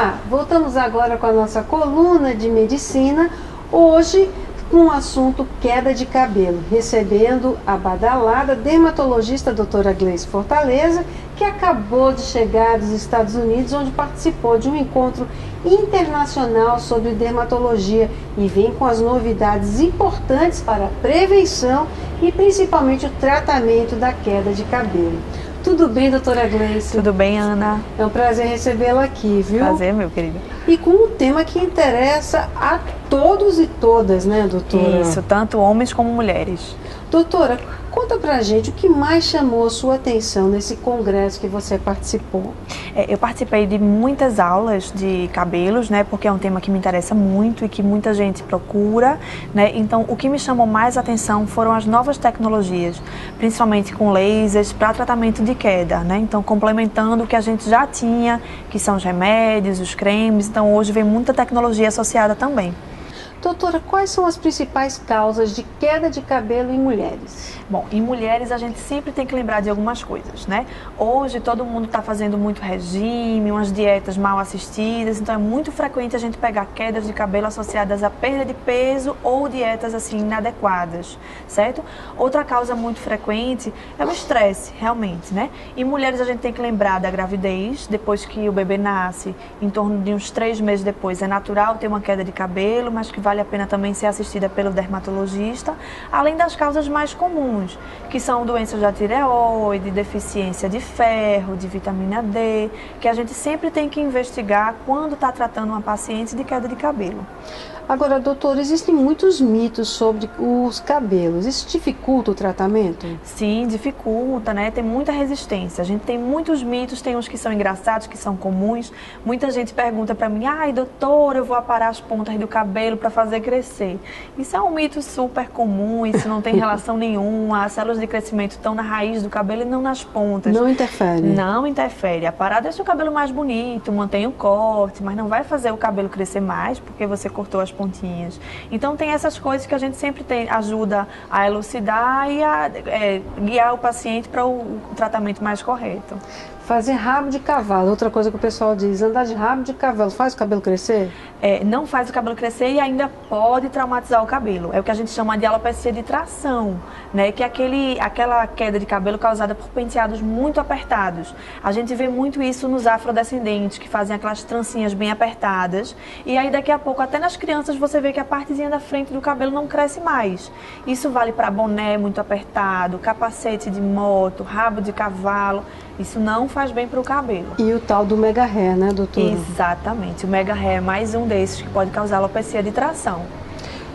Olá, voltamos agora com a nossa coluna de medicina, hoje com o assunto queda de cabelo, recebendo a badalada dermatologista doutora Gleice Fortaleza, que acabou de chegar dos Estados Unidos, onde participou de um encontro internacional sobre dermatologia e vem com as novidades importantes para a prevenção e principalmente o tratamento da queda de cabelo. Tudo bem, doutora Gleice? Tudo bem, Ana? É um prazer recebê-la aqui, viu? Prazer, meu querido. E com um tema que interessa a todos e todas, né, doutora? Isso, tanto homens como mulheres. Doutora, conta pra gente o que mais chamou a sua atenção nesse congresso que você participou. Eu participei de muitas aulas de cabelos, né, porque é um tema que me interessa muito e que muita gente procura, né, então o que me chamou mais atenção foram as novas tecnologias, principalmente com lasers para tratamento de queda, né, então complementando o que a gente já tinha, que são os remédios, os cremes, então hoje vem muita tecnologia associada também. Doutora, quais são as principais causas de queda de cabelo em mulheres? Bom, em mulheres a gente sempre tem que lembrar de algumas coisas, né? Hoje todo mundo está fazendo muito regime, umas dietas mal assistidas, então é muito frequente a gente pegar quedas de cabelo associadas à perda de peso ou dietas assim inadequadas, certo? Outra causa muito frequente é o estresse, realmente, né? Em mulheres a gente tem que lembrar da gravidez, depois que o bebê nasce, em torno de uns 3 meses depois, é natural ter uma queda de cabelo, mas que vale a pena também ser assistida pelo dermatologista, além das causas mais comuns, que são doenças da tireoide, deficiência de ferro, de vitamina D, que a gente sempre tem que investigar quando está tratando uma paciente de queda de cabelo. Agora, doutor, existem muitos mitos sobre os cabelos. Isso dificulta o tratamento? Sim, dificulta, né? Tem muita resistência. A gente tem muitos mitos, tem uns que são engraçados, que são comuns. Muita gente pergunta pra mim, ai, doutor, eu vou aparar as pontas do cabelo para fazer crescer. Isso é um mito super comum, isso não tem relação nenhuma. As células de crescimento estão na raiz do cabelo e não nas pontas. Não interfere? Não interfere. Aparar deixa o cabelo mais bonito, mantém o corte, mas não vai fazer o cabelo crescer mais porque você cortou as pontinhas. Então tem essas coisas que a gente sempre ajuda a elucidar e a guiar o paciente para o tratamento mais correto. Fazer rabo de cavalo, outra coisa que o pessoal diz, andar de rabo de cavalo, faz o cabelo crescer? Não faz o cabelo crescer e ainda pode traumatizar o cabelo. É o que a gente chama de alopecia de tração, né? Que é aquela queda de cabelo causada por penteados muito apertados. A gente vê muito isso nos afrodescendentes, que fazem aquelas trancinhas bem apertadas. E aí daqui a pouco, até nas crianças, você vê que a partezinha da frente do cabelo não cresce mais. Isso vale para boné muito apertado, capacete de moto, rabo de cavalo. Isso não faz bem para o cabelo. E o tal do mega hair, né, doutora? Exatamente. O mega hair é mais um desses que pode causar alopecia de tração.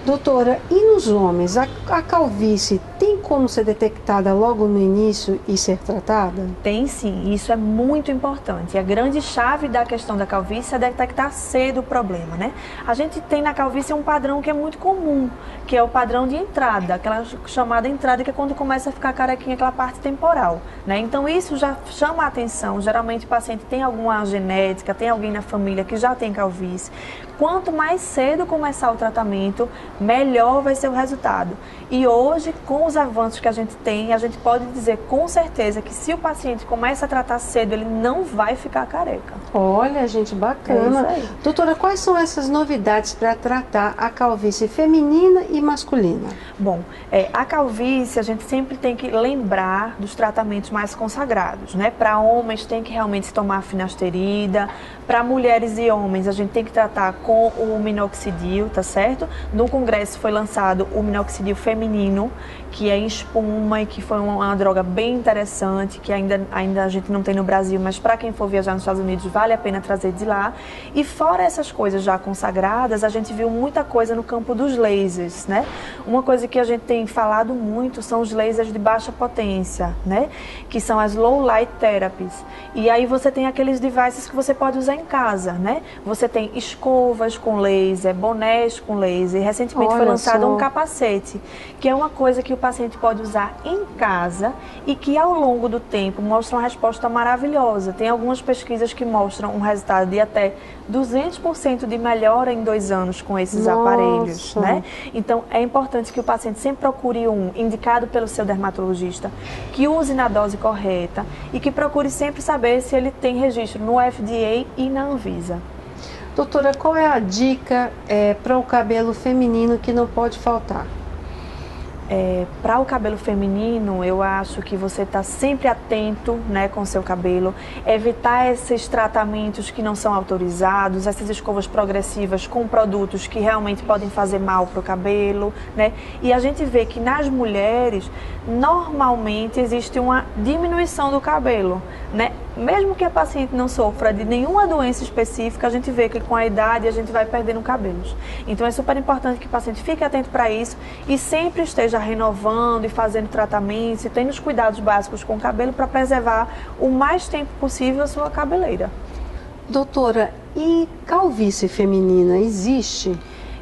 Doutora, e nos homens, a calvície tem como ser detectada logo no início e ser tratada? Tem sim, isso é muito importante. A grande chave da questão da calvície é detectar cedo o problema, né? A gente tem na calvície um padrão que é muito comum, que é o padrão de entrada, aquela chamada entrada que é quando começa a ficar carequinha, aquela parte temporal, né? Então isso já chama a atenção, geralmente o paciente tem alguma genética, tem alguém na família que já tem calvície. Quanto mais cedo começar o tratamento, melhor vai ser o resultado. E hoje, com os avanços que a gente tem, a gente pode dizer com certeza que se o paciente começa a tratar cedo, ele não vai ficar careca. Olha, gente, bacana. É isso aí. Doutora, quais são essas novidades para tratar a calvície feminina e masculina? Bom, a calvície a gente sempre tem que lembrar dos tratamentos mais consagrados, né? Para homens tem que realmente se tomar finasterida, para mulheres e homens a gente tem que tratar com o minoxidil, tá certo? No congresso foi lançado o minoxidil feminino, que é em espuma e que foi uma droga bem interessante, que ainda a gente não tem no Brasil, mas para quem for viajar nos Estados Unidos vale a pena trazer de lá. E fora essas coisas já consagradas, a gente viu muita coisa no campo dos lasers, né? Uma coisa que a gente tem falado muito são os lasers de baixa potência, né? Que são as low light therapies. E aí você tem aqueles devices que você pode usar em casa, né? Você tem escovas com laser, bonés com laser. Recentemente foi lançado um capacete, que é uma coisa que o paciente pode usar em casa e que ao longo do tempo mostra uma resposta maravilhosa. Tem algumas pesquisas que mostram um resultado de até 200% de melhora em 2 anos com esses aparelhos, né? Então é importante que o paciente sempre procure um indicado pelo seu dermatologista, que use na dose correta e que procure sempre saber se ele tem registro no FDA e na Anvisa. Doutora, qual é a dica para o cabelo feminino que não pode faltar? Para o cabelo feminino, eu acho que você está sempre atento, né, com o seu cabelo, evitar esses tratamentos que não são autorizados, essas escovas progressivas com produtos que realmente podem fazer mal para o cabelo, né? E a gente vê que nas mulheres, normalmente existe uma diminuição do cabelo, né? Mesmo que a paciente não sofra de nenhuma doença específica, a gente vê que com a idade a gente vai perdendo cabelos. Então é super importante que o paciente fique atento para isso e sempre esteja renovando e fazendo tratamentos e tendo os cuidados básicos com o cabelo para preservar o mais tempo possível a sua cabeleira. Doutora, e calvície feminina existe?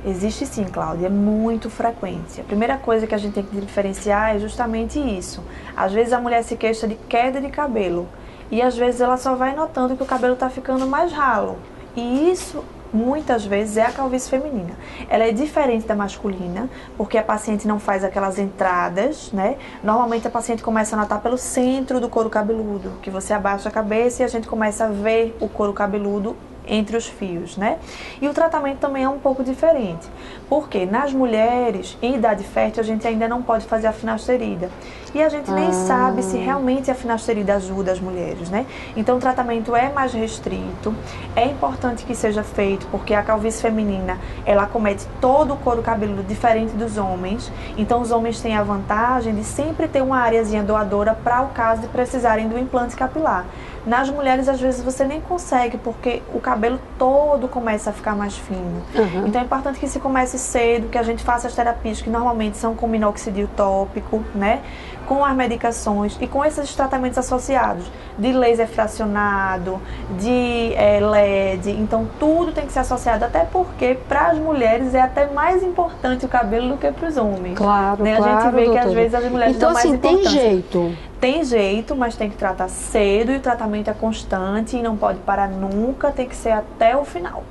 Existe sim, Cláudia, é muito frequente. A primeira coisa que a gente tem que diferenciar é justamente isso. Às vezes a mulher se queixa de queda de cabelo e às vezes ela só vai notando que o cabelo está ficando mais ralo. E isso, muitas vezes, é a calvície feminina. Ela é diferente da masculina, porque a paciente não faz aquelas entradas, né? Normalmente a paciente começa a notar pelo centro do couro cabeludo, que você abaixa a cabeça e a gente começa a ver o couro cabeludo entre os fios, né? E o tratamento também é um pouco diferente, porque nas mulheres em idade fértil a gente ainda não pode fazer a finasterida e a gente nem sabe se realmente a finasterida ajuda as mulheres, né? Então o tratamento é mais restrito, é importante que seja feito porque a calvície feminina ela acomete todo o couro cabeludo diferente dos homens, então os homens têm a vantagem de sempre ter uma areazinha doadora para o caso de precisarem do implante capilar. Nas mulheres, às vezes, você nem consegue, porque o cabelo todo começa a ficar mais fino. Então, é importante que se comece cedo, que a gente faça as terapias, que normalmente são com minoxidil tópico, né? Com as medicações e com esses tratamentos associados, de laser fracionado, de LED. Então, tudo tem que ser associado, até porque, para as mulheres, é até mais importante o cabelo do que para os homens. Claro, né? claro, A gente vê doutora. que, às vezes, as mulheres então, dão mais assim, importância. tem jeito? Tem jeito, mas tem que tratar cedo e o tratamento é constante e não pode parar nunca, tem que ser até o final.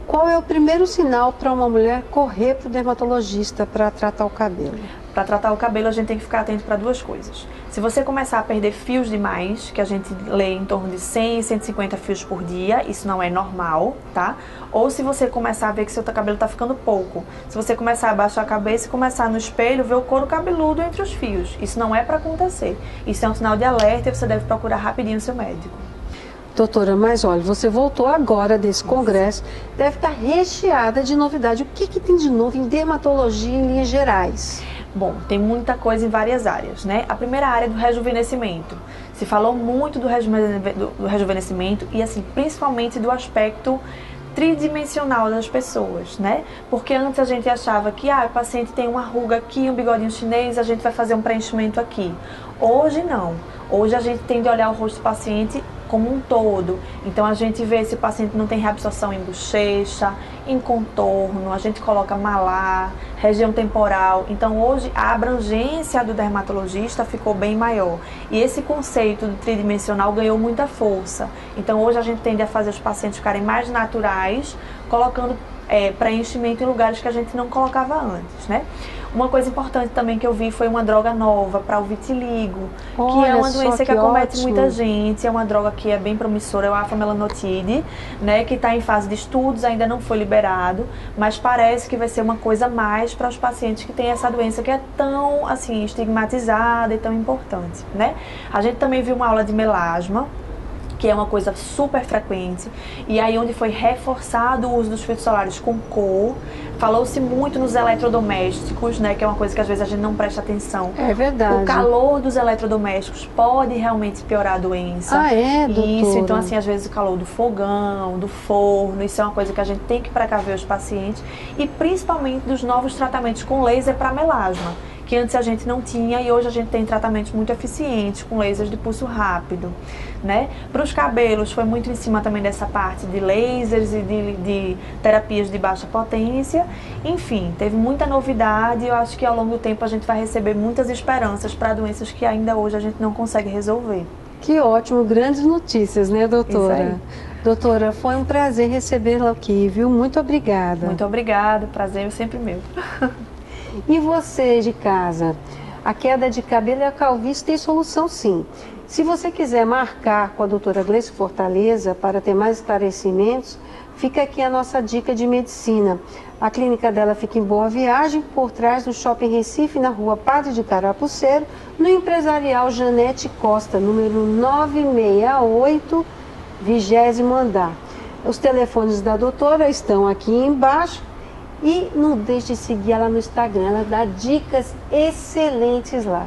Qual é o primeiro sinal para uma mulher correr para o dermatologista para tratar o cabelo? Para tratar o cabelo, a gente tem que ficar atento para duas coisas. Se você começar a perder fios demais, que a gente lê em torno de 100, 150 fios por dia, isso não é normal, tá? Ou se você começar a ver que seu cabelo está ficando pouco. Se você começar a abaixar a cabeça e começar no espelho, ver o couro cabeludo entre os fios. Isso não é para acontecer. Isso é um sinal de alerta e você deve procurar rapidinho o seu médico. Doutora, mas olha, você voltou agora desse congresso, deve estar recheada de novidade. O que tem de novo em dermatologia em linhas gerais? Bom, tem muita coisa em várias áreas, né? A primeira área é do rejuvenescimento. Se falou muito do rejuvenescimento e, assim, principalmente do aspecto tridimensional das pessoas, né? Porque antes a gente achava que o paciente tem uma ruga aqui, um bigodinho chinês, a gente vai fazer um preenchimento aqui. Hoje não. Hoje a gente tem de olhar o rosto do paciente como um todo. Então a gente vê se o paciente não tem reabsorção em bochecha, em contorno, a gente coloca malar, região temporal. Então hoje a abrangência do dermatologista ficou bem maior. E esse conceito do tridimensional ganhou muita força. Então hoje a gente tende a fazer os pacientes ficarem mais naturais, colocando preenchimento em lugares que a gente não colocava antes, né? Uma coisa importante também que eu vi foi uma droga nova para o vitiligo, que é uma doença que acomete muita gente, é uma droga que é bem promissora, é o afamelanotide, né, que está em fase de estudos, ainda não foi liberado, mas parece que vai ser uma coisa a mais para os pacientes que têm essa doença que é tão, assim, estigmatizada e tão importante, né? A gente também viu uma aula de melasma, que é uma coisa super frequente, e aí onde foi reforçado o uso dos filtros solares com cor. Falou-se muito nos eletrodomésticos, né, que é uma coisa que às vezes a gente não presta atenção. É verdade. O calor dos eletrodomésticos pode realmente piorar a doença. Ah, é, doutora? Isso, então assim, às vezes o calor do fogão, do forno, isso é uma coisa que a gente tem que precaver os pacientes, e principalmente dos novos tratamentos com laser para melasma, que antes a gente não tinha e hoje a gente tem tratamentos muito eficientes com lasers de pulso rápido, né? Para os cabelos foi muito em cima também dessa parte de lasers e de terapias de baixa potência. Enfim, teve muita novidade e eu acho que ao longo do tempo a gente vai receber muitas esperanças para doenças que ainda hoje a gente não consegue resolver. Que ótimo, grandes notícias, né, doutora? Isso aí. Doutora, foi um prazer recebê-la aqui, viu? Muito obrigada. Muito obrigada, prazer é sempre meu. E você de casa, A queda de cabelo e a calvície tem solução, sim. Se você quiser marcar com a doutora Gleice Fortaleza para ter mais esclarecimentos, fica aqui a nossa dica de medicina. A clínica dela fica em Boa Viagem, por trás do Shopping Recife, na rua Padre de Carapuceiro, no Empresarial Janete Costa, número 968, 20º andar. Os telefones da doutora estão aqui embaixo e não deixe de seguir ela no Instagram, ela dá dicas excelentes lá.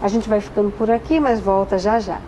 A gente vai ficando por aqui, mas volta já já.